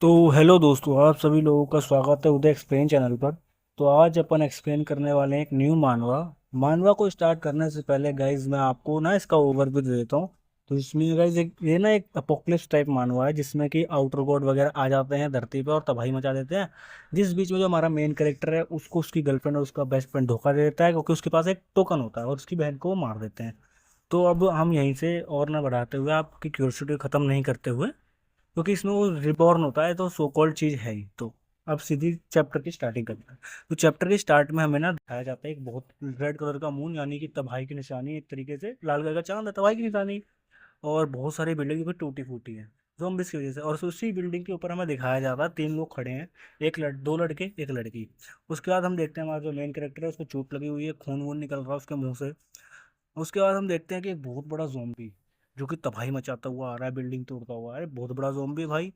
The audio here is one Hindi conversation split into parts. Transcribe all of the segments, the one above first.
तो हेलो दोस्तों, आप सभी लोगों का स्वागत है उदय एक्सप्लेन चैनल पर। तो आज अपन एक्सप्लेन करने वाले हैं एक न्यू मानवा। मानवा को स्टार्ट करने से पहले गाइज मैं आपको ना इसका ओवरव्यू दे देता हूँ। तो इसमें गाइज ये ना एक अपोक्लिप्स टाइप मानवा है जिसमें कि आउटर गॉड वगैरह आ जाते हैं धरती पे और तबाही मचा देते हैं। जिस बीच में जो हमारा मेन कैरेक्टर है उसको उसकी गर्लफ्रेंड और उसका बेस्ट फ्रेंड धोखा दे देता है क्योंकि उसके पास एक टोकन होता है और उसकी बहन को वो मार देते हैं। तो अब हम यहीं से और ना बढ़ाते हुए आपकी क्यूरियोसिटी खत्म नहीं करते हुए, क्योंकि इसमें वो रिबॉर्न होता है तो सो कॉल्ड चीज है ही। तो अब सीधी चैप्टर की स्टार्टिंग करते हैं। तो चैप्टर के स्टार्ट में हमें ना दिखाया जाता है एक बहुत रेड कलर का मून, यानी कि तबाही की निशानी, एक तरीके से लाल कलर का चांद है तबाही की निशानी। और बहुत सारी बिल्डिंग भी टूटी फूटी है zombies की वजह से। और उसी बिल्डिंग के ऊपर हमें दिखाया जाता है तीन लोग खड़े हैं, दो लड़के एक लड़की। उसके बाद हम देखते हैं हमारा जो मेन कैरेक्टर है उसको चोट लगी हुई है, खून वून निकल रहा है उसके मुंह से। उसके बाद हम देखते हैं कि एक बहुत बड़ा जोम्बी जो कि तबाही मचाता हुआ आ रहा है, बिल्डिंग तोड़ता हुआ है। बहुत बड़ा जोम्बी भाई।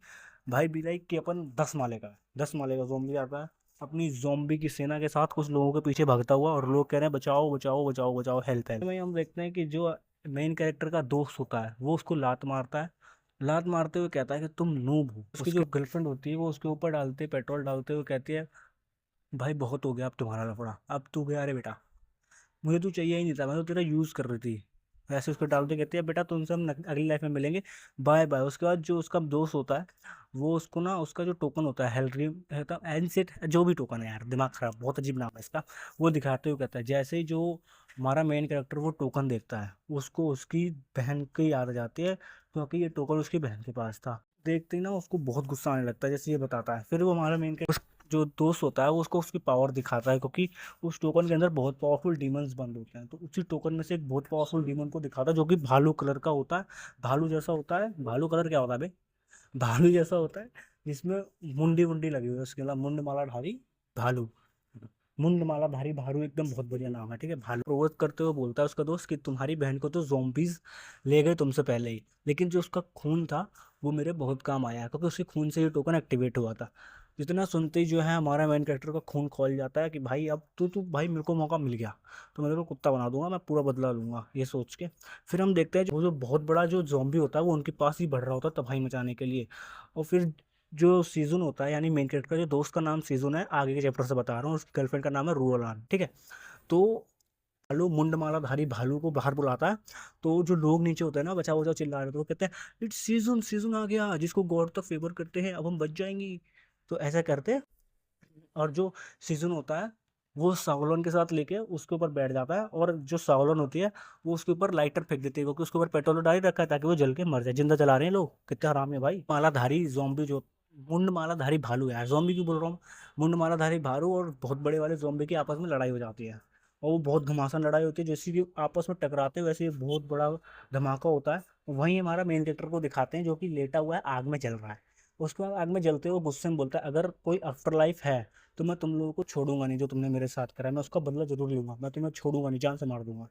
भाई बी लाइक कि अपन 10 माले का है, 10 माले का जोम्बी आता है अपनी जोम्बी की सेना के साथ कुछ लोगों के पीछे भागता हुआ, और लोग कह रहे हैं बचाओ बचाओ बचाओ बचाओ, हेल्प हेल्प। वहीं हम देखते हैं कि जो मेन कैरेक्टर का दोस्त होता है वो उसको लात मारता है। लात मारते हुए कहता है कि तुम नूब हो। उसकी जो गर्लफ्रेंड होती है वो उसके ऊपर डालते पेट्रोल डालते हुए कहती है भाई बहुत हो गया अब तुम्हारा लफड़ा, अब तू गया रे बेटा, मुझे तू चाहिए ही नहीं था, मैं तो तेरा यूज कर रही थी। वैसे उसको डालते कहते हैं बेटा तुमसे हम अगली लाइफ में मिलेंगे, बाय बाय। उसके बाद जो उसका दोस्त होता है वो उसको ना उसका जो टोकन होता है हेलड्रीम है एनसेट, जो भी टोकन है यार, दिमाग खराब, बहुत अजीब नाम है इसका। वो दिखाते हुए कहता है जैसे ही जो हमारा मेन कैरेक्टर वो टोकन देखता है उसको उसकी बहन की याद आ जाती है, क्योंकि ये टोकन उसकी बहन के पास था। देखते ही ना उसको बहुत गुस्सा आने लगता है जैसे ये बताता है। फिर वो हमारा मेन जो दोस्त होता है वो उसको उसकी पावर दिखाता है, क्योंकि उस टोकन के अंदर बहुत पावरफुल डीमंस बंद होते हैं। तो उसी टोकन में से एक बहुत पावरफुल डीमन को दिखाता है जो कि भालू कलर का होता है। भालू जैसा होता है, भालू कलर क्या होता है बे, भालू जैसा होता है जिसमें मुंडी वुंडी लगी हुई है, उसके अलावा मुंड माला धारी भालू। मुंड माला धारी भालू एकदम बहुत बढ़िया नाम है, ठीक है। भालू प्रोवोक करते हुए बोलता है उसका दोस्त कि तुम्हारी बहन को तो जोम्बीज ले गए तुमसे पहले ही, लेकिन जो उसका खून था वो मेरे बहुत काम आया क्योंकि उसके खून से ये टोकन एक्टिवेट हुआ था। जितना सुनते ही जो है हमारा मेन कैरेक्टर का खून खोल जाता है कि भाई अब तू भाई मेरे को मौका मिल गया तो मैं तेरे को कुत्ता बना दूंगा, मैं पूरा बदला लूंगा, ये सोच के। फिर हम देखते हैं जो बहुत बड़ा जो जॉम्बी होता है वो उनके पास ही बढ़ रहा होता है तबाही मचाने के लिए। और फिर जो सीजन होता है यानी मेन कैरेक्टर का जो दोस्त का नाम सीजन है, आगे के चैप्टर से बता रहा हूँ, उसकी गर्लफ्रेंड का नाम है रूअलान, ठीक है। तो भालू मुंडमालाधारी भालू को बाहर बुलाता है। तो जो लोग नीचे होते हैं ना बचाओ बचाओ चिल्ला रहे थे, वो कहते हैं इट्स सीजन, सीजन आ गया जिसको गॉड तक फेवर करते हैं, अब हम बच जाएंगी। तो ऐसा करते हैं। और जो सीजन होता है वो सावलोन के साथ लेके उसके ऊपर बैठ जाता है, और जो सावलोन होती है वो उसके ऊपर लाइटर फेंक देती है क्योंकि उसके ऊपर पेट्रोल डाल ही रखा है ताकि वो जल के मर जाए। जिंदा जला रहे हैं लोग, कितने हराम है भाई। मालाधारी जोम्बी जो मुंड मालाधारी भालू, यार जोम्बी क्यों बोल रहा हूँ। मुंड मालाधारी भालू और बहुत बड़े वाले जोम्बी की आपस में लड़ाई हो जाती है, और वो बहुत घमासान लड़ाई होती है, जैसे कि आपस में टकराते हैं वैसे ही बहुत बड़ा धमाका होता है। वहीं हमारा मेन कैरेक्टर को दिखाते हैं जो कि लेटा हुआ है, आग में जल रहा है। उसके बाद आग में जलते हुए गुस्से में बोलता है अगर कोई आफ्टर लाइफ है तो मैं तुम लोगों को छोड़ूंगा नहीं, जो तुमने मेरे साथ करा है मैं उसका बदला जरूर लूंगा, मैं तुम्हें छोड़ूंगा नहीं, जान से मार दूंगा।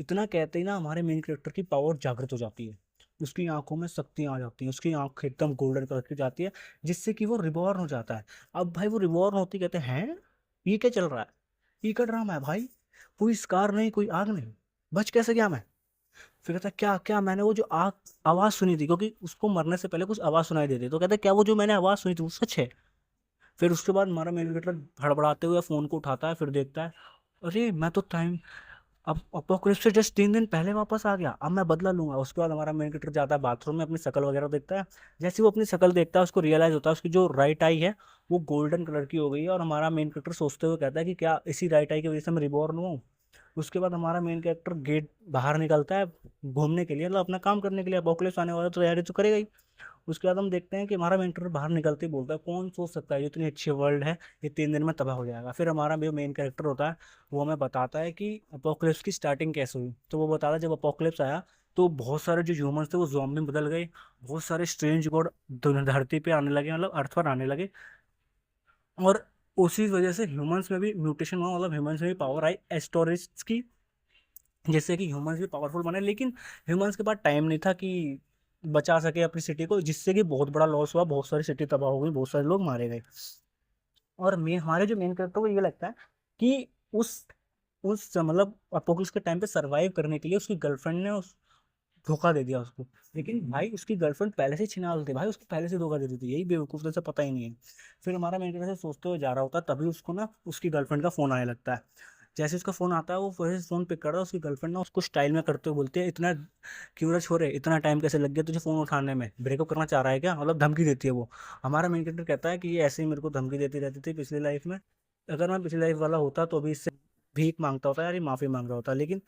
इतना कहते ही ना हमारे मेन कैरेक्टर की पावर जागृत हो जाती है, उसकी आंखों में शक्तियां आ जाती हैं, उसकी आंख एकदम गोल्डन कलर की जाती है, जिससे कि वो रिबॉर्न हो जाता है। अब भाई वो रिबॉर्न होती कहते हैं ये क्या चल रहा है, ये क्या ड्रामा है भाई, कोई स्कार नहीं कोई आग नहीं, बच कैसे गया मैं। फिर कहता है क्या क्या, मैंने वो जो आग आवाज सुनी थी, क्योंकि उसको मरने से पहले कुछ आवाज सुनाई देती, तो कहता है क्या वो जो मैंने आवाज सुनी थी वो सच है। फिर उसके बाद हमारा मेन कैरेक्टर हड़बड़ाते हुए फोन को उठाता है, फिर देखता है अरे मैं तो टाइम अब अपोक्लिप्स से जस्ट 3 दिन पहले वापस आ गया, अब मैं बदला लूंगा। उसके बाद हमारा मेन कैरेक्टर जाता है बाथरूम में अपनी शक्ल वगैरह देखता है। जैसे ही वो अपनी शक्ल देखता है उसको रियलाइज होता है उसकी जो राइट आई है वो गोल्डन कलर की हो गई है, और हमारा मेन कैरेक्टर सोचते हुए कहता है कि क्या इसी राइट आई की वजह से मैं रिबॉर्न हुआ हूँ। उसके बाद हमारा मेन कैरेक्टर गेट बाहर निकलता है घूमने के लिए, मतलब अपना काम करने के लिए, अपोक्लिप्स आने वाला तो तैयारी तो करेगा ही। उसके बाद हम देखते हैं कि हमारा मेंटर बाहर निकलते ही बोलता है कौन सोच सकता है ये इतनी अच्छी वर्ल्ड है ये 3 दिन में तबाह हो जाएगा। फिर हमारा जो मेन कैरेक्टर होता है वो हमें बताता है कि अपोक्लिप्स की स्टार्टिंग कैसे हुई। तो वो बताता है जब अपोक्लिप्स आया तो बहुत सारे जो ह्यूमंस थे वो ज़ॉम्बी में बदल गए, बहुत सारे स्ट्रेंज गॉड धरती पे आने लगे, मतलब अर्थ पर आने लगे। और उसी वजह से ह्यूमंस में भी म्यूटेशन हुआ, मतलब ह्यूमंस में भी पावर आई एस्टोरिस्ट की, जिससे कि ह्यूमंस भी पावरफुल बने। लेकिन ह्यूमंस के पास टाइम नहीं था कि बचा सके अपनी सिटी को, जिससे कि बहुत बड़ा लॉस हुआ, बहुत सारी सिटी तबाह हो गई, बहुत सारे लोग मारे गए। और हमारे जो मेन कैरेक्टर को ये लगता है कि उस मतलब अपोकलिप्स के टाइम पे सरवाइव करने के लिए उसकी गर्लफ्रेंड ने धोखा दे दिया उसको। लेकिन भाई उसकी गर्लफ्रेंड पहले से छिनाल थी भाई, उसको पहले से धोखा दे दी थी, यही बेवकूफ़ से पता ही नहीं है। फिर हमारा मेन कैरेक्टर सोचते हुए जा रहा होता है, तभी उसको ना उसकी गर्लफ्रेंड का फ़ोन आने लगता है। जैसे उसका फ़ोन आता है वो वैसे फ़ोन पिक कर रहा है, उसकी गर्लफ्रेंड ना उसको स्टाइल में करते हुए बोलती है, इतना क्यों रे छोरे, इतना टाइम कैसे लग गया तुझे फ़ोन उठाने में, ब्रेकअप करना चाह रहा है क्या, मतलब धमकी देती है वो। हमारा मेन कैरेक्टर कहता है कि ये ऐसे ही मेरे को धमकी देती रहती थी पिछली लाइफ में, अगर मैं पिछली लाइफ वाला होता तो अभी इससे भीख मांगता होता यार, ये माफ़ी मांग रहा होता, लेकिन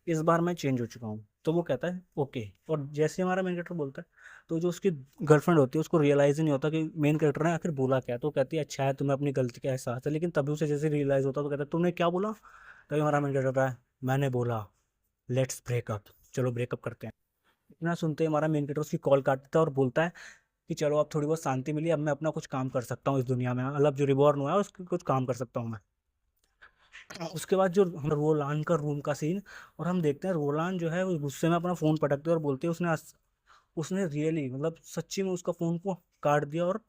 इस बार मैं चेंज हो चुका हूँ। तो वो कहता है ओके, और जैसे हमारा मेन कैरेक्टर बोलता है, तो जो उसकी गर्लफ्रेंड होती है उसको रियलाइज़ ही नहीं होता कि मेन कैरेक्टर ने आखिर बोला क्या है। तो वो कहती है अच्छा है, तुम्हें अपनी गलती का एहसास है, लेकिन तभी उसे जैसे रियलाइज़ होता है तो कहता है तुमने क्या बोला। तभी हमारा मेन कैरेक्टर कहता है मैंने बोला लेट्स ब्रेकअप, चलो ब्रेकअप करते हैं। इतना सुनते ही हमारा मेन कैरेक्टर उसकी कॉल काटता है और बोलता है कि चलो अब थोड़ी बहुत शांति मिली, अब मैं अपना कुछ काम कर सकता हूँ इस दुनिया में, मतलब जो रिबॉर्न हुआ है उसके कुछ काम कर सकता हूँ मैं। उसके बाद जो हम रोलान का रूम का सीन, और हम देखते हैं रोलान जो है वो गुस्से में अपना फ़ोन पटकते हैं और बोलते हैं उसने रियली मतलब सच्ची में उसका फ़ोन को काट दिया और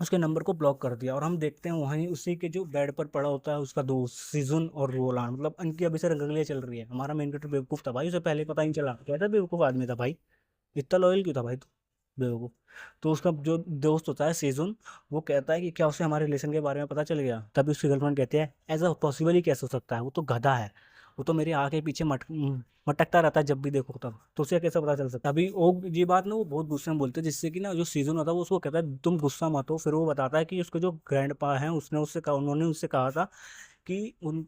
उसके नंबर को ब्लॉक कर दिया। और हम देखते हैं वहीं उसी के जो बेड पर पड़ा होता है उसका दोस्त सीजुन और रोलान, मतलब उनकी अभी से रगड़ियाँ चल रही है। हमारा मेन कैरेक्टर बेवकूफ़ था भाई, उसे पहले पता ही नहीं चला, कैसा बेवकूफ़ आदमी था भाई, इतना लॉयल क्यों था भाई तू, बेवकूफ़। तो उसका जो दोस्त होता है सेजुन, वो कहता है कि क्या उसे हमारे रिलेशन के बारे में पता चल गया। तभी उसकी गर्लफ्रेंड कहती है ऐसा पॉसिबल ही कैसे हो सकता है, वो तो गधा है, वो तो मेरे आगे पीछे मटकता रहता है जब भी देखो तब, तो उसे कैसे पता चल सकता है। अभी वो ये बात ना वो बहुत गुस्से में बोलते हैं, जिससे कि ना जो सीजन होता है वो उसको कहता है तुम गुस्सा मत हो। फिर वो बताता है कि उसके जो ग्रैंड पा हैं उसने उससे कहा, उन्होंने उससे कहा था कि उन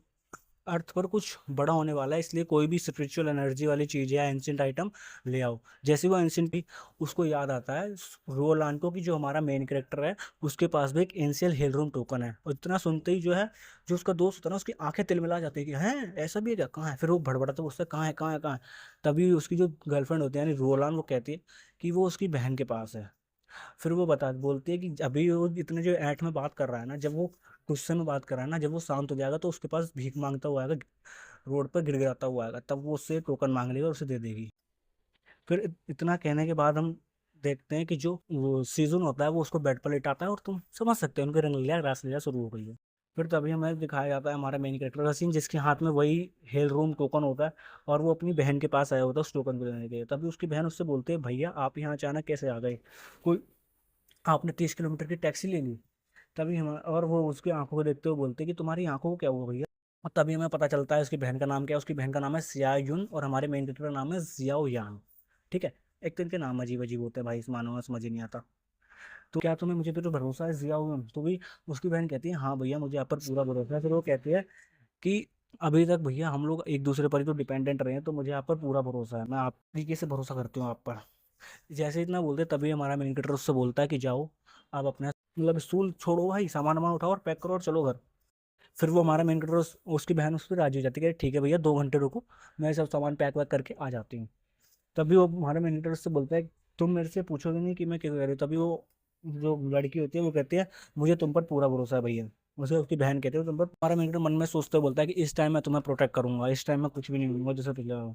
अर्थ पर कुछ बड़ा होने वाला है, इसलिए कोई भी स्पिरिचुअल एनर्जी वाली चीज़ या एंशिएंट आइटम ले आओ। जैसे वो एंशिएंट भी उसको याद आता है रोलान को कि जो हमारा मेन कैरेक्टर है उसके पास भी एक एंशियल हेलरूम टोकन है। और इतना सुनते ही जो है जो उसका दोस्त होता है ना उसकी आंखें तिलमिला जाती है कि हैं ऐसा भी है क्या, कहाँ है। फिर वो भड़बड़ाता है उससे कहाँ है कहाँ है कहाँ है। तभी उसकी जो गर्लफ्रेंड होती है यानी रोलान, वो कहती है कि वो उसकी बहन के पास है। फिर वो बता बोलती है कि अभी वो इतने जो ऐठ में बात कर रहा है ना, जब वो गुस्से में बात कर रहा है ना, जब वो शांत हो जाएगा तो उसके पास भीख मांगता हुआ आएगा, रोड पर गिड़गिड़ाता हुआ आएगा, तब वो उससे टोकन मांग लेगा और उसे दे देगी। फिर इतना कहने के बाद हम देखते हैं कि जो वो सीजन होता है वो उसको बेड पर लेटाता है, और तुम समझ सकते हो उनके रंगलीला रासलीला शुरू हो गई है। फिर तभी हमें दिखाया जाता है हमारा मेन कैरेक्टर का सीन, जिसके हाथ में वही हेल रूम टोकन होता है, और वो अपनी बहन के पास आया होता है उस टोकन को लेने के लिए। तभी उसकी बहन उससे बोलती है भैया आप यहाँ अचानक कैसे आ गए, कोई आपने 30 किलोमीटर की टैक्सी ले ली। तभी हम और वो उसकी आंखों को देखते हुए बोलते हैं कि तुम्हारी आंखों को क्या हुआ भैया। और तभी हमें पता चलता है उसकी बहन का नाम क्या है, उसकी बहन का नाम है सिया युन और हमारे मेन कैरेक्टर का नाम है जियाओ यान। ठीक है। एक तो इनके नाम अजीब अजीब होते हैं भाई, इस मानो में समझ ही नहीं आता। तो क्या तुम्हें मुझे पे तो भरोसा है जियाओ युन, तो भी उसकी बहन कहती है हाँ भैया मुझे आप पर पूरा भरोसा है। फिर वो कहती है कि अभी तक भैया हम लोग एक दूसरे पर ही तो डिपेंडेंट रहे हैं, तो मुझे आप पर पूरा भरोसा है, मैं आप तरीके से भरोसा करती हूँ आप पर। जैसे इतना बोलते तभी हमारा मेन कैरेक्टर उससे बोलता है कि जाओ आप अपना मतलब स्टूल छोड़ो भाई, सामान वामान उठाओ और पैक करो और चलो घर। फिर वो हमारा मेन कैरेक्टर उसकी बहन उस पर राजी हो जाती है कि ठीक है भैया 2 घंटे रुको, मैं सब सामान पैक वैक करके आ जाती हूँ। तभी वो हमारा मेन कैरेक्टर उससे बोलता है तुम मेरे से पूछोगे नहीं कि मैं क्या कह रही हूँ। तभी वो जो लड़की होती है वो कहती है मुझे तुम पर पूरा भरोसा है भैया। उसे उसकी बहन कहती है तुम पर। हमारा मेन कैरेक्टर मन में सोचते हुए बोलता है कि इस टाइम मैं तुम्हें प्रोटेक्ट करूंगा, इस टाइम मैं कुछ भी नहीं दूंगा जैसे पिछले बार।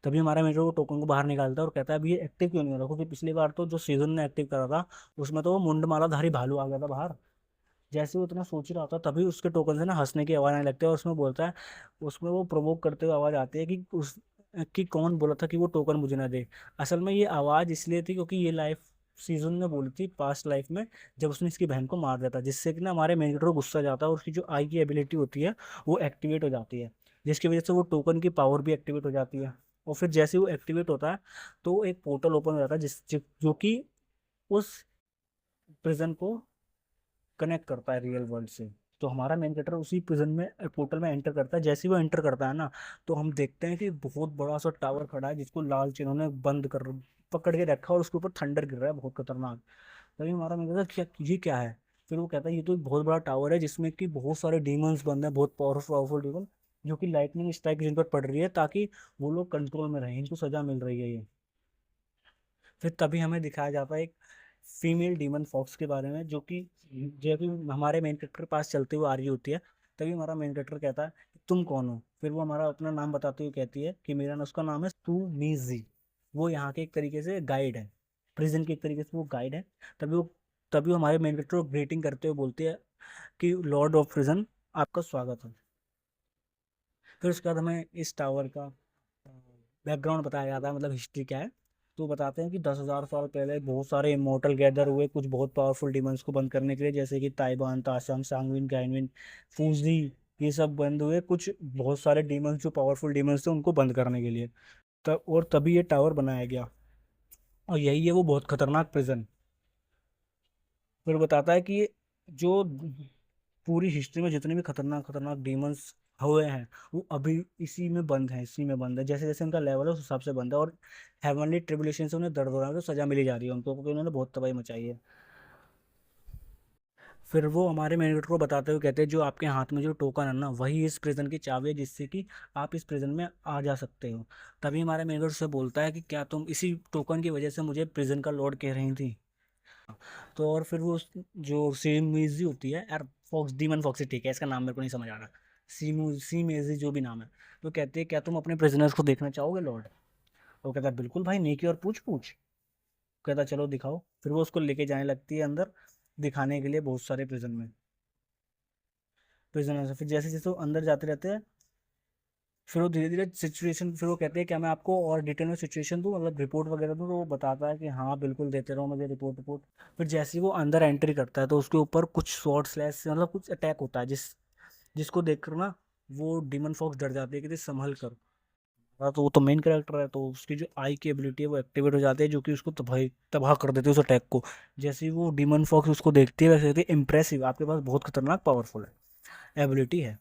तभी हमारा मेन कैरेक्टर वो टोकन को बाहर निकालता है और कहता है अभी ये एक्टिव क्यों नहीं हो रहा, क्योंकि पिछली बार तो जो सीजन ने एक्टिव करा था उसमें तो वो मुंड मालाधारी भालू आ गया था बाहर। जैसे वो इतना सोच ही रहा था तभी उसके टोकन से ना हंसने की आवाज़ आने लगती है, और उसमें बोलता है, उसमें वो प्रोवोक करते हुए आवाज़ आती है कि उस कि कौन बोला था कि वो टोकन मुझे ना दे। असल में ये आवाज़ इसलिए थी क्योंकि ये लाइफ सीजन ने बोली थी पास्ट लाइफ में, जब उसने इसकी बहन को मार दिया था, जिससे कि ना हमारे मेन कैरेक्टर को गुस्सा जाता है और उसकी जो आई की एबिलिटी होती है वो एक्टिवेट हो जाती है, जिसकी वजह से वो टोकन की पावर भी एक्टिवेट हो जाती है। और फिर जैसे वो एक्टिवेट होता है तो एक पोर्टल ओपन हो जाता है जो कि उस प्रिजन को कनेक्ट करता है रियल वर्ल्ड से। तो हमारा मेन कैरेक्टर उसी प्रिजन में पोर्टल में एंटर करता है। जैसे ही वो एंटर करता है ना, तो हम देखते हैं कि बहुत बड़ा सा टावर खड़ा है जिसको लाल चिन्हों ने बंद कर पकड़ के रखा है, और उसके ऊपर थंडर गिर रहा है बहुत खतरनाक। तभी हमारा मेन कैरेक्टर क्या ये क्या है। फिर वो कहता है ये तो एक बहुत बड़ा टावर है जिसमें कि बहुत सारे डीमंस बंद हैं, बहुत पावरफुल डीमन, जो कि लाइटनिंग स्ट्राइक जिन पर पड़ रही है ताकि वो लोग कंट्रोल में रहें, इनको सजा मिल रही है ये। फिर तभी हमें दिखाया जाता है एक फीमेल डीमन फॉक्स के बारे में, जो कि हमारे मेन कैरेक्टर के पास चलते हुए आ रही होती है। तभी हमारा मेन कैरेक्टर कहता है तुम कौन हो। फिर वो हमारा अपना नाम बताते हुए कहती है कि मेरा ना उसका नाम है तू मीजी। वो यहाँ के एक तरीके से गाइड है, प्रिजन के एक तरीके से वो गाइड है। तभी वो तभी वो हमारे मेन कैरेक्टर को ग्रीटिंग करते हुए बोलती है कि लॉर्ड ऑफ प्रिजन आपका स्वागत है। फिर उसके बाद हमें इस टावर का बैकग्राउंड बताया जाता है, मतलब हिस्ट्री क्या है। तो बताते हैं कि 10,000 साल पहले बहुत सारे इमोर्टल गैदर हुए कुछ बहुत पावरफुल डिमंस को बंद करने के लिए, जैसे कि ताइबान, ताशम, सांगविन, गाइनविन, फूजी। ये सब बंद हुए कुछ बहुत सारे डीमंस जो पावरफुल डीमंस थे उनको बंद करने के लिए। तब और तभी ये टावर बनाया गया, और यही है वो बहुत खतरनाक प्रिजन। फिर बताता है कि ये जो पूरी हिस्ट्री में जितने भी खतरनाक खतरनाक डीमंस हुए हैं वो अभी इसी में बंद है, इसी में बंद है। जैसे जैसे उनका लेवल है उस हिसाब से बंद है, और हेवनली ट्रिबुलेशन से उन्हें दर्द हो रहा है, तो सजा मिली जा रही है उनको, क्योंकि उन्होंने बहुत तबाही मचाई है। फिर वो हमारे मैनेजर को बताते हुए कहते हैं जो आपके हाथ में जो टोकन है ना वही इस प्रिजन की चाबी है, जिससे कि आप इस प्रिजन में आ जा सकते हो। तभी हमारे मैनेजर से बोलता है कि क्या तुम इसी टोकन की वजह से मुझे प्रिजन का लॉर्ड कह रही थी। तो और फिर वो जो सीमेजी होती है यार, फॉक्स, डीमन फॉक्सी, ठीक है इसका नाम मेरे को नहीं समझ आ रहा। सीमेजी जो भी नाम है। तो कहते हैं क्या तुम अपने प्रिजनर्स को देखना चाहोगे लॉर्ड। वो कहता है बिल्कुल भाई, नेकी और पूछ पूछ। कहता चलो दिखाओ। फिर वो उसको लेके जाने लगती है अंदर, दिखाने के लिए बहुत सारे प्रिजन में, प्रिजनर्स। फिर जैसे जैसे वो अंदर जाते रहते हैं, फिर वो धीरे धीरे सिचुएशन, फिर वो कहते हैं क्या मैं आपको और डिटेल में सिचुएशन दूँ, मतलब रिपोर्ट वगैरह दूँ। तो वो बताता है कि हाँ बिल्कुल देते रहो मुझे रिपोर्ट रिपोर्ट। फिर जैसे ही वो अंदर एंट्री करता है तो उसके ऊपर कुछ शॉर्ट स्लैश मतलब कुछ अटैक होता है, जिसको देखकर ना वो डीमन फॉक्स डर जाती है कि संभल कर। हाँ, तो वो तो मेन कैरेक्टर है, तो उसकी जो आई की एबिलिटी है वो एक्टिवेट हो जाती है, जो कि उसको तबाही तबाह कर देती है उस अटैक को। जैसे ही वो डीमन फॉक्स उसको देखती है वैसे कहती है इंप्रेसिव, आपके पास बहुत खतरनाक पावरफुल है एबिलिटी है।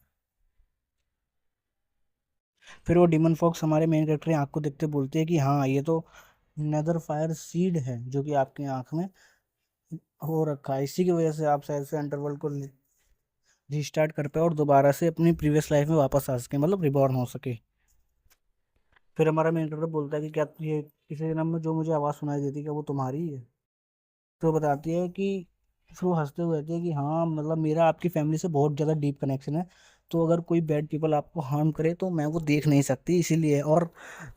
फिर वो डीमन फॉक्स हमारे मेन कैरेक्टर की आंख को देखते बोलते हैं कि हाँ ये तो नेदर फायर सीड है जो कि आपकी आंख में हो रखा है, इसी की वजह से आप शायद से अंडरवर्ल्ड को रिस्टार्ट कर पाए और दोबारा से अपनी प्रीवियस लाइफ में वापस आ सके, मतलब रिबॉर्न हो सके। फिर हमारा मेन कैरेक्टर बोलता है कि क्या ये किसी जन्म में जो मुझे आवाज़ सुनाई देती है क्या वो तुम्हारी ही है। तो बताती है कि, फिर वो हंसते हुए कहती है कि हाँ मतलब मेरा आपकी फैमिली से बहुत ज़्यादा डीप कनेक्शन है, तो अगर कोई बैड पीपल आपको हार्म करे तो मैं वो देख नहीं सकती इसीलिए। और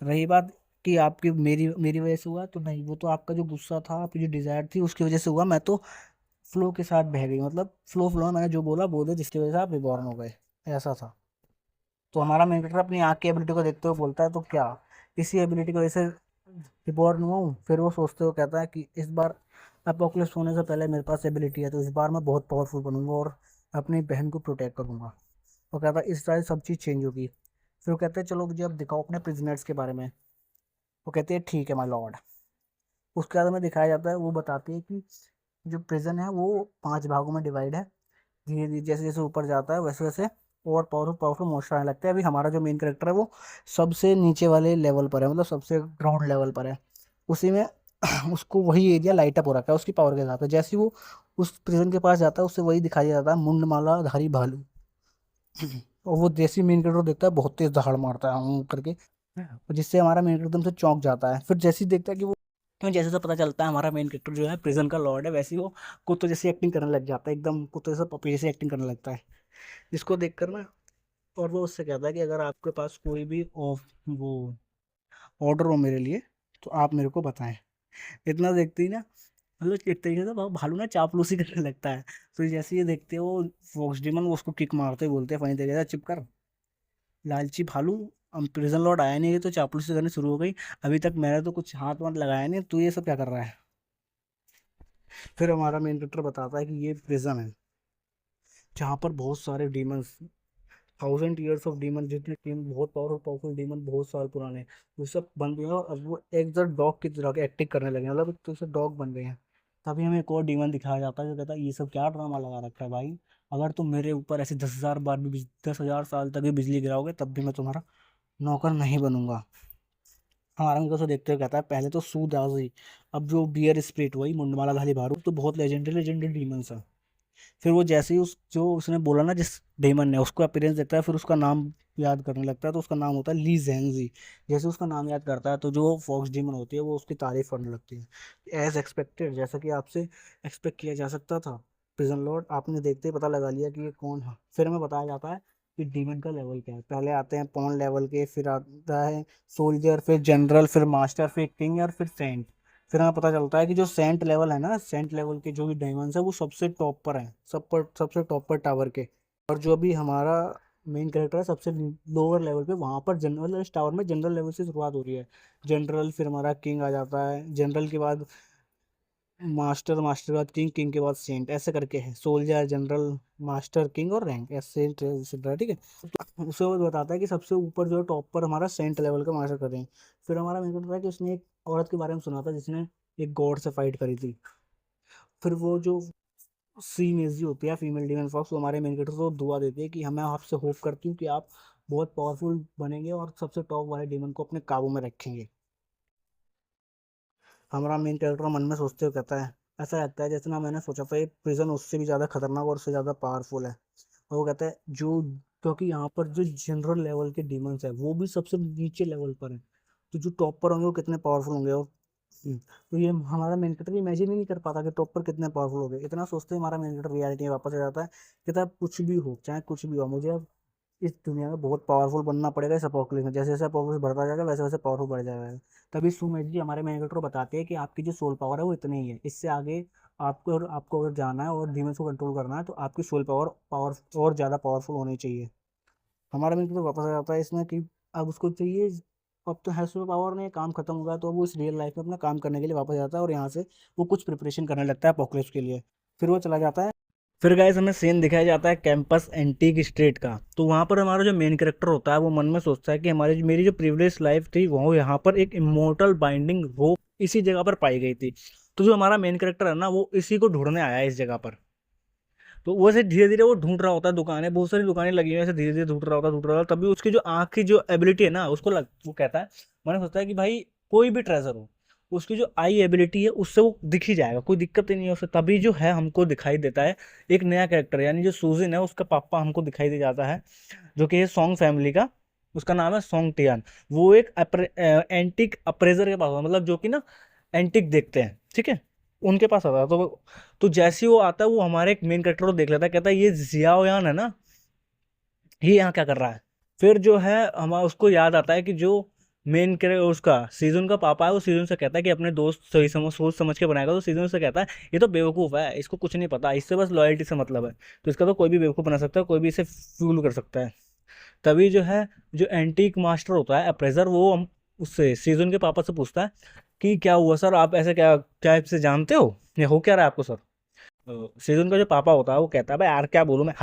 रही बात कि आपकी मेरी मेरी वजह से हुआ, तो नहीं, वो तो आपका जो गुस्सा था, आपकी जो डिज़ायर थी उसकी वजह से हुआ। मैं तो फ्लो के साथ बह गई, मतलब फ्लो फ्लो में मैंने जो बोला बोल दिया, जिसकी वजह से आप रिबॉर्न हो गए, ऐसा था। तो हमारा मेन कैरेक्टर अपनी आँख की एबिलिटी को देखते हुए बोलता है तो क्या इसी एबिलिटी की वजह से रिबॉर्न हुआ हूँ। फिर वो सोचते हुए कहता है कि इस बार अपोकलिप्स होने से पहले मेरे पास एबिलिटी है, तो इस बार मैं बहुत पावरफुल बनूंगा और अपनी बहन को प्रोटेक्ट करूंगा। वो कहता है इस तरह से सब चीज़ चेंज होगी। फिर वो कहते हैं चलो मुझे अब दिखाओ अपने प्रिजनर्स के बारे में। वो कहते हैं ठीक है माय लॉर्ड। उसके बाद में दिखाया जाता है, वो बताती है कि जो प्रिजन है वो 5 भागों में डिवाइड है। धीरे धीरे जैसे जैसे ऊपर जाता है वैसे वैसे और पावरफुल पावरफुल मोस्टर आने लगता है। अभी हमारा जो मेन कैरेक्टर है वो सबसे नीचे वाले लेवल पर है, मतलब सबसे ग्राउंड लेवल पर है। उसी में उसको वही एरिया लाइट अप हो रखा है उसकी पावर के हिसाब से। जैसे ही वो उस प्रिजन के पास जाता है उससे वही दिखाई जाता है मुंडमाला धारी भालू। और वो जैसे मेन कैरेक्टर देखता है बहुत तेज दहाड़ मारता है करके, और जिससे हमारा मेन कैरेक्टर एकदम से चौंक जाता है। फिर जैसे ही देखता है कि वो, क्यों जैसे से पता चलता है हमारा मेन कैरेक्टर जो है प्रिजन का लॉर्ड है, वैसे ही वो कुत्ते जैसी एक्टिंग करने लग जाता है, एकदम कुत्ते जैसा पपी जैसी एक्टिंग करने लगता है, जिसको देखकर ना। और वो उससे कहता है कि अगर आपके पास कोई भी ऑफ वो ऑर्डर हो मेरे लिए तो आप मेरे को बताएं। इतना देखते ही ना, मतलब एक तरीके से भालू ना चापलूसी करने लगता है। तो जैसे ये देखते हो फॉक्स डीमन वो उसको किक मारते बोलते हैं फनी तरीके से चिप कर लालची भालू, हम प्रिजन लॉर्ड आया नहीं है तो चापलूसी करनी शुरू हो गई। अभी तक मैंने तो कुछ हाथ वाथ लगाया नहीं, तू ये सब क्या कर रहा है। फिर हमारा मेन कैरेक्टर बताता है कि ये प्रिजन है जहाँ पर बहुत सारे डीमंस, 1000 ईयर्स ऑफ डीमन, जितने टीम बहुत पावरफुल पावरफुल डीमन बहुत साल पुराने, वो सब बन गए हैं और अब वो एक डॉग की तरह एक्टिंग करने लगे हैं, मतलब एक तो से डॉग बन गए हैं। तभी हमें एक और डीमन दिखाया जाता है जो कहता है ये सब क्या ड्रामा लगा रखा है भाई, अगर तुम मेरे ऊपर ऐसे 10,000 बार भी 10,000 साल तक भी बिजली गिराओगे तब भी मैं तुम्हारा नौकर नहीं बनूंगा। हमारा उनको से देखते हुए कहता है पहले तो सूदाजी, अब जो बियर स्प्रिट वही मुंडमाला धारी भालू तो बहुत लेजेंडरी लेजेंडरी डीमंस है। फिर वो जैसे ही उस जो उसने बोला ना जिस डेमन ने उसको अपीयरेंस देखता है, फिर उसका नाम याद करने लगता है, तो उसका नाम होता है ली जेंजी। जैसे उसका नाम याद करता है तो जो फॉक्स डीमन होती है वो उसकी तारीफ करने लगती है एज एक्सपेक्टेड, जैसा कि आपसे एक्सपेक्ट किया जा सकता था। प्रिजन लॉर्ड आपने देखते ही पता लगा लिया कि ये कौन है। फिर हमें बताया जाता है कि डीमन का लेवल क्या है। पहले आते हैं पॉन लेवल के, फिर आता है सोल्जर, फिर जनरल, फिर मास्टर, फिर किंग और फिर सेंट। फिर हमें पता चलता है कि जो सेंट लेवल है ना, सेंट लेवल के जो भी डायमंड्स है वो सबसे टॉप पर है, सब पर सबसे टॉप पर टावर के। और जो अभी हमारा मेन कैरेक्टर है सबसे लोअर लेवल पे, वहां पर जनरल, इस टावर में जनरल लेवल से शुरुआत हो रही है। जनरल, फिर हमारा किंग आ जाता है, जनरल के बाद मास्टर, मास्टर के बाद किंग, किंग के बाद सेंट, ऐसे करके है। सोल्जर, जनरल, मास्टर, किंग और रैंक, ऐसे चल रहा है, ठीक है। उसे वो बताता है कि सबसे ऊपर जो टॉप पर हमारा सेंट लेवल का मास्टर कर रहे हैं। फिर हमारा मेन कैरेक्टर है कि उसने एक औरत के बारे में सुना था जिसने एक गॉड से फाइट करी थी। फिर वो जो सी मेजी होती है फीमेल डीमन फॉक्स, वो हमारे मेन कैरेक्टर को दुआ देती है कि हमें आपसे होप करती हूँ कि आप बहुत पावरफुल बनेंगे और सबसे टॉप वाले डीमन को अपने काबू में रखेंगे। हमारा मेन कैरेक्टर मन में सोचते हुए कहता है, ऐसा लगता है जैसे ना मैंने सोचा था ये प्रिजन उससे भी ज़्यादा खतरनाक और उससे ज़्यादा पावरफुल है। और वो कहता है जो, क्योंकि यहाँ पर जो जनरल लेवल के डीमंस है वो भी सबसे नीचे लेवल पर है, तो जो टॉप पर होंगे वो कितने पावरफुल होंगे। और तो ये हमारा मेन कैरेक्टर इमेजिन ही नहीं कर पाता कि टॉप पर कितने पावरफुल हो गए। इतना सोचते ही हमारा मेन कैरेक्टर रियलिटी में वापस आ जाता है। कहता है कुछ भी हो, चाहे कुछ भी हो, मुझे अब इस दुनिया में बहुत पावरफुल बनना पड़ेगा। इस अपोकलिप्स में जैसे जैसे अपोकलिप्स बढ़ता जाएगा वैसे वैसे पावरफुल बढ़ जाएगा। तभी सुमेश जी हमारे मैनेजर को बताते हैं कि आपकी जो सोल पावर है वो इतनी ही है, इससे आगे आपको अगर जाना है और डीमंस को कंट्रोल करना है तो आपकी सोल पावर पावर और ज़्यादा पावरफुल होनी चाहिए। हमारा मैनेजर तो वापस आ जाता है इसमें कि अब उसको चाहिए, अब तो है सुपर पावर में काम खत्म हो गया, तो वो इस रियल लाइफ में अपना काम करने के लिए वापस जाता है और यहाँ से वो कुछ प्रिपरेशन करने लगता है अपोकलिप्स के लिए। फिर वो चला जाता है। फिर गाइस हमें सीन दिखाया जाता है कैंपस एंटीक स्ट्रीट का। तो वहाँ पर हमारा जो मेन कैरेक्टर होता है वो मन में सोचता है कि हमारी मेरी जो प्रीवियस लाइफ थी वो यहाँ पर एक इमोर्टल बाइंडिंग रोप इसी जगह पर पाई गई थी। तो जो हमारा मेन कैरेक्टर है ना वो इसी को ढूंढने आया है इस जगह पर। तो वो ऐसे धीरे धीरे वो ढूंढ रहा होता है, दुकानें बहुत सारी दुकानें लगी हुई है, ऐसे धीरे धीरे ढूंढ रहा होता, तभी उसकी जो आँख की जो एबिलिटी है ना वो कहता है, मैंने सोचता है कि भाई कोई भी ट्रेजर हो, उसकी जो आई एबिलिटी है उससे वो दिख ही जाएगा, कोई दिक्कत ही नहीं है उसे। तभी जो है हमको दिखाई देता है एक नया कैरेक्टर, यानी जो सूजिन है उसका पापा हमको दिखाई दे जाता है, जो कि है सॉन्ग फैमिली का। उसका नाम है सॉन्ग टियान। वो एक एंटिक अप्रेजर के पास होता है, मतलब जो कि ना एंटिक देखते हैं, ठीक है, उनके पास आता है। तो जैसे ही वो आता है वो हमारे एक मेन कैरेक्टर को देख लेता है, कहता है ये जियाओयान है ना, ये यहाँ क्या कर रहा है। फिर जो है हमारा उसको याद आता है कि जो मेन कैरेक्टर उसका सीजन का पापा है, वो सीजन से कहता है कि अपने दोस्त सही सोच समझ के बनाएगा। तो सीजन से कहता है ये तो बेवकूफ़ है, इसको कुछ नहीं पता, इससे बस लॉयल्टी से मतलब है, तो इसका तो कोई भी बेवकूफ़ बना सकता है, कोई भी इसे फूल कर सकता है। तभी जो है जो एंटीक मास्टर होता है अप्रेजर, वो हम उससे सीजन के पापा से पूछता है कि क्या हुआ सर, आप ऐसे क्या क्या से जानते हो, ये हो क्या रहा है आपको सर। सीजन का जो पापा होता है वो कहता है भाई यार क्या बोलूं मैं,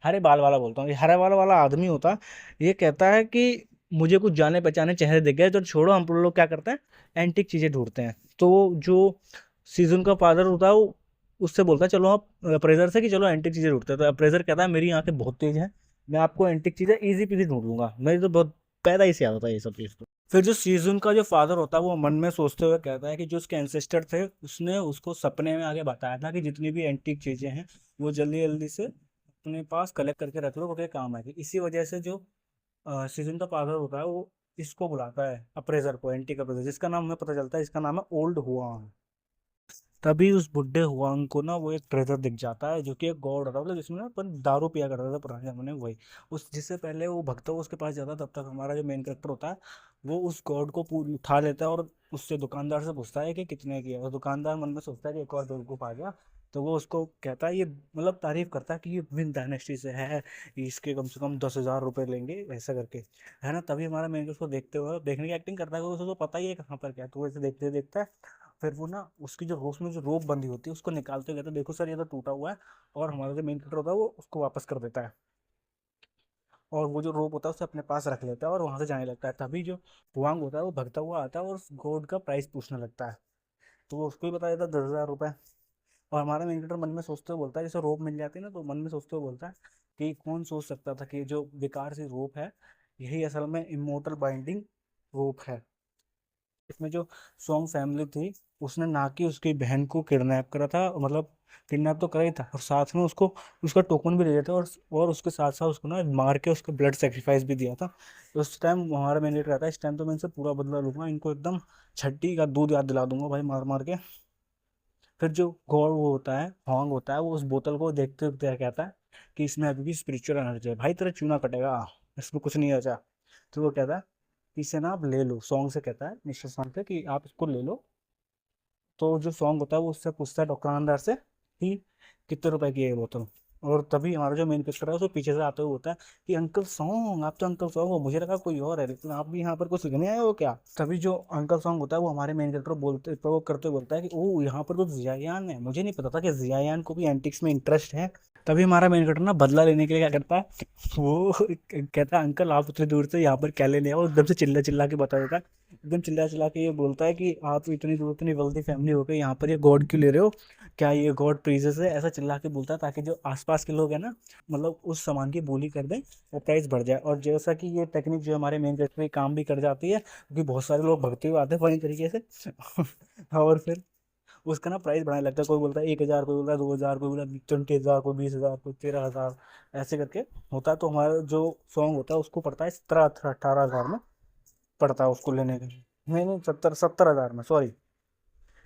हरे बाल वाला बोलता हूँ, ये हरे बाल वाला आदमी होता है। ये कहता है कि मुझे कुछ जाने पहचाने चेहरे दिख गए, तो छोड़ो हम लोग क्या करते हैं, एंटिक चीजें ढूंढते हैं। तो जो सीजन का फादर होता है वो उससे बोलता है चलो आप अप्रेजर से कि चलो एंटिक चीजें ढूंढते हैं। तो अप्रेजर कहता है मेरी आंखें बहुत तेज हैं, मैं आपको एंटिक चीजें इजी पीजी ढूंढ लूंगा, मेरी तो बहुत पैदा ही से आता था ये सब चीज़। फिर जो सीजुन का जो फादर होता है वो मन में सोचते हुए कहता है कि जो उसके एंसेस्टर थे उसने उसको सपने में आगे बताया था कि जितनी भी एंटीक चीजें हैं वो जल्दी जल्दी से अपने पास कलेक्ट करके रख लो, क्योंकि काम आएगी। इसी वजह से जो सीजन का फादर होता है वो इसको बुलाता है अप्रेजर को, एंटीक अप्रेजर, जिसका नाम हमें पता चलता है इसका नाम है ओल्ड हुआ। तभी उस बुढ़े हुआंग को ना वो एक ट्रेजर दिख जाता है जो कि एक गॉड होता है, मतलब जिसमें ना अपन दारू पिया करता था पुराने जमाने में, वही उस जिससे पहले वो भक्त उसके पास जाता तब तक हमारा जो मेन कैरेक्टर होता है वो उस गॉड को पूरी उठा लेता है और उससे दुकानदार से पूछता है कि कितने की है। और दुकानदार मन में सोचता है कि एक और बेवकूफ आ गया, तो वो उसको कहता है, ये मतलब तारीफ करता है कि ये विन डायनेस्टी से है, इसके कम से कम 10,000 रुपये लेंगे, ऐसा करके, है ना। तभी हमारा मेन उसको देखते हुए देखने की एक्टिंग करता है क्योंकि उसको पता ही है कहाँ पर क्या है, तो वो ऐसे देखते देखता है। फिर वो ना उसकी जो उसमें जो रोप बंधी होती है उसको निकालते हुए कहता है देखो सर ये तो टूटा हुआ है, और हमारा जो मेन कैरेक्टर होता है वो उसको वापस कर देता है और वो जो रोप होता है उसे अपने पास रख लेता है और वहां से जाने लगता है। तभी जो हुआंग होता है वो भगता हुआ आता है और उस गोल्ड का प्राइस पूछने लगता है, तो वो उसको ही बता देता है 10,000 रुपये। और हमारा मेन कैरेक्टर मन में सोचते हुए बोलता है, जैसे रोप मिल जाती है ना तो मन में सोचते हुए बोलता है कि कौन सोच सकता था कि जो बेकार सी रोप है यही असल में इमोर्टल बाइंडिंग रोप है। इसमें जो सॉन्ग फैमिली थी उसने ना कि उसकी बहन को किडनैप करा था, मतलब किडनैप तो करा ही था और साथ में उसको उसका टोकन भी दे दिया था, और उसके साथ साथ उसको ना मार के उसका ब्लड सेक्रीफाइस भी दिया था। तो उस टाइम हमारा मैंडेट रहता है इस टाइम तो मैं इनसे पूरा बदला लूंगा, इनको एकदम छट्टी का दूध याद दिला दूंगा भाई मार मार के। फिर जो गॉड वो होता है हॉन्ग होता है वो उस बोतल को देखते देखते कहता है कि इसमें अभी भी स्पिरिचुअल एनर्जी है भाई, तेरा चूना कटेगा, इसमें कुछ नहीं बचा। तो वो कहता है कि इसे ना आप ले लो, सॉन्ग से कहता है मिस्टर सॉन्ग से कि आप इसको ले लो। तो जो सॉन्ग होता है वो उससे पूछता है दुकानदार से कि कितने रुपए की है ये बोतल। और तभी हमारा जो मेन कैरेक्टर है उसको पीछे से आते हुए होता है कि अंकल सॉन्ग, आप तो अंकल सॉन्ग हो, मुझे लगा कोई और है, लेकिन आप भी यहाँ पर कुछ सीखने आए हो क्या। तभी जो अंकल सॉन्ग होता है वो हमारे मेन कैरेक्टर बोलते प्रोवोक करते हुए बोलता है कि ओ यहाँ पर तो जियायान है, मुझे नहीं पता था कि जियायान को भी एंटिक्स में इंटरेस्ट है। तभी हमारा मेन कैरेक्टर ना बदला लेने के लिए क्या करता है, वो कहता है अंकल आप उतनी दूर से यहाँ पर क्या लेने आओ, एकदम से चिल्ला चिल्ला के बता देता है। एकदम चिल्ला चिल्ला के ये बोलता है कि आप इतनी दूर, इतनी वेल्दी फैमिली हो गई, यहाँ पर ये गॉड क्यों ले रहे हो, क्या ये गॉड प्रीजेस है, ऐसा चिल्ला के बोलता है ताकि जो आसपास के लोग हैं ना, मतलब उस सामान की बोली कर दें और प्राइस बढ़ जाए। और जैसा कि ये टेक्निक जो हमारे मेन कैरेक्टर में काम भी कर जाती है, क्योंकि बहुत सारे लोग भगते हुए आते हैं फनी तरीके से और फिर उसका ना प्राइस बढ़ाने लगता है, कोई बोलता है 1,000, कोई बोलता है 2,000, कोई बोलता है 20,000, कोई 20,000, कोई 13,000, ऐसे करके होता है। तो हमारा जो सॉन्ग होता है उसको पड़ता है 17-18 हज़ार में पड़ता है उसको लेने के लिए। नहीं नहीं, 70-70 हज़ार में, सॉरी,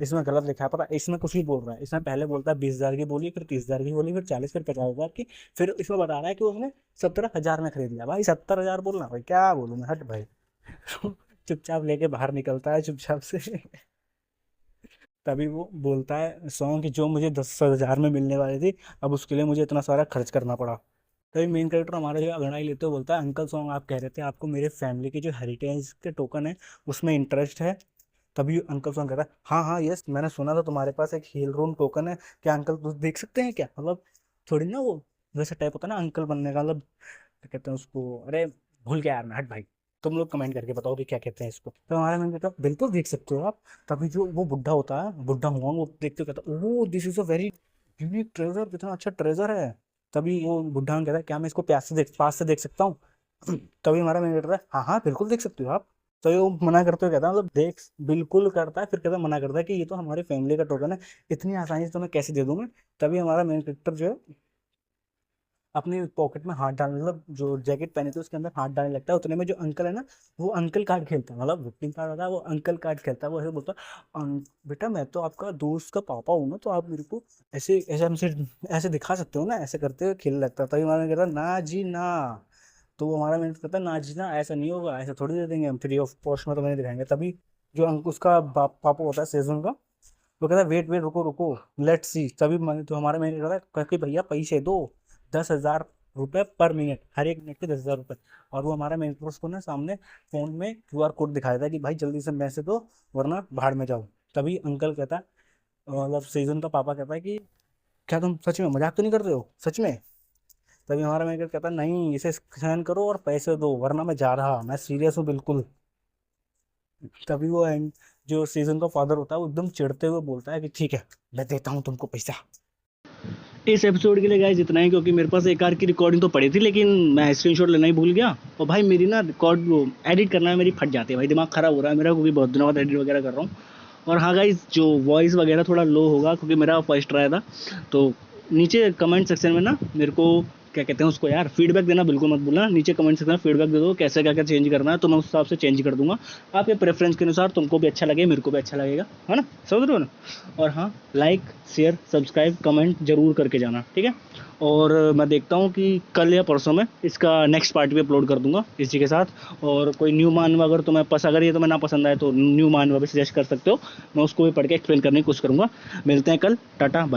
इसमें गलत लिखा है, पता है, इसमें कुछ भी बोल रहा है, इसमें पहले बोलता है 20,000 की बोली, फिर 30,000 की बोली, फिर 40, फिर 50,000 की, फिर इसमें बता रहा है कि उसने 17,000 में खरीद लिया। भाई 70,000 बोलना, भाई क्या बोलूँ मैं, हट भाई चुपचाप लेके बाहर निकलता है चुपचाप से तभी वो बोलता है सॉन्ग कि जो मुझे 10,000 में मिलने वाली थी, अब उसके लिए मुझे इतना सारा खर्च करना पड़ा। तभी मेन कैरेक्टर हमारा जो अंगड़ाई लेते हुए बोलता है अंकल सॉन्ग आप कह रहे थे आपको मेरे फैमिली की जो हेरिटेज के टोकन है उसमें इंटरेस्ट है। तभी अंकल सॉन्ग कहता है हाँ हाँ यस, मैंने सुना था तुम्हारे पास एक हील रूम टोकन है, क्या अंकल तुम देख सकते हैं क्या, मतलब थोड़ी ना वो वैसे टाइप होता है ना अंकल बनने का, मतलब क्या कहते हैं उसको, अरे भूल गया यार मैं, हट भाई, तुम लोग कमेंट करके बताओ कि क्या कहते हैं इसको। तो हमारा मैंने कहता बिल्कुल देख सकते हो आप। तभी जो वो बुढ़ा होता है, बुढ़ा हुआ वो देखते हुए कहता oh this is a very unique treasure, कितना अच्छा ट्रेजर है। तभी वो बुढ़ा कहता है क्या मैं इसको पास से देख सकता हूँ तभी हमारा मैंने कहता है हाँ हाँ बिल्कुल देख सकते हो आप। तो ये वो मना करते हुए कहता है, मतलब देख बिल्कुल करता है, फिर कहता है मना करता है कि ये तो हमारी फैमिली का टोकन है, इतनी आसानी से तो मैं कैसे दे दूं मैं। तभी हमारा मेन कैरेक्टर जो है अपनी पॉकेट में हाथ डालने, मतलब जो जैकेट पहने थे उसके अंदर हाथ डालने लगता है, उतने में जो अंकल है ना वो अंकल कार्ड खेलता है, मतलब विक्टिंग कार्ड होता है वो अंकल कार्ड खेलता है। वो ऐसे बोलता है बेटा मैं तो आपका दोस्त का पापा हूँ ना, तो आप मेरे को ऐसे ऐसे हमसे ऐसे दिखा सकते हो ना, ऐसे करते हुए खेलने लगता है। तभी हमारा कहता है ना जी ना। तो वो हमारा मेहनत करता है ना जी ना, ऐसा नहीं होगा, ऐसा थोड़ी दे देंगे हम फ्री ऑफ कॉस्ट में, तो मैंने दिखाएंगे। तभी जो उसका पापा होता है सेजन का, वो कहता है वेट वेट रुको रुको लेट्स सी। तभी तो हमारा मैनेजर कहता है कि भैया पैसे दो, 10,000 रुपये पर मिनट, हर एक मिनट के 10,000 रुपये। और वो हमारा मैनेजर उसको ना सामने फोन में QR कोड दिखाया था कि भाई जल्दी से पैसे दो वरना भाड़ में जाओ। तभी अंकल कहता है, मतलब सीजन का पापा कहता है कि क्या तुम सच में मजाक तो नहीं कर रहे हो सच में। तभी हमारा मैनेजर कहता है नहीं इसे स्कैन करो और पैसे दो वरना मैं जा रहा, मैं सीरियस हूँ बिल्कुल। तभी वो जो सीजन का फादर होता है वो एकदम चिढ़ते हुए बोलता है कि ठीक है मैं देता हूँ तुमको पैसा। इस एपिसोड के लिए गाइस इतना ही, क्योंकि मेरे पास एक आर की रिकॉर्डिंग तो पड़ी थी लेकिन मैं स्क्रीनशॉट लेना ही भूल गया, और भाई मेरी ना रिकॉर्ड वो एडिट करना है मेरी फट जाती है, भाई दिमाग खराब हो रहा है मेरा, क्योंकि बहुत दिनों बाद एडिट वगैरह कर रहा हूँ। और हाँ गाइस जो वॉइस वगैरह थोड़ा लो होगा क्योंकि मेरा फर्स्ट ट्राई था। तो नीचे कमेंट सेक्शन में ना मेरे को क्या कहते हैं उसको यार फीडबैक देना बिल्कुल मत भूलना, नीचे कमेंट सेक्शन में फीडबैक दे दो कैसे क्या क्या चेंज करना है, तो मैं उस हिसाब से चेंज कर दूंगा आपके प्रेफरेंस के अनुसार, तुमको भी अच्छा लगे मेरे को भी अच्छा लगेगा, है ना, समझ रहे हो ना। और हाँ लाइक शेयर सब्सक्राइब कमेंट जरूर करके जाना, ठीक है। और मैं देखता हूँ कि कल या परसों में इसका नेक्स्ट पार्ट भी अपलोड कर दूंगा इसी के साथ। और कोई न्यू मानवा अगर तुम्हें अगर ये तुम्हें ना पसंद आए तो न्यू मानवा भी सजेस्ट कर सकते हो, मैं उसको भी पढ़ के एक्सप्लेन करने की कोशिश करूंगा। मिलते हैं कल, टाटा।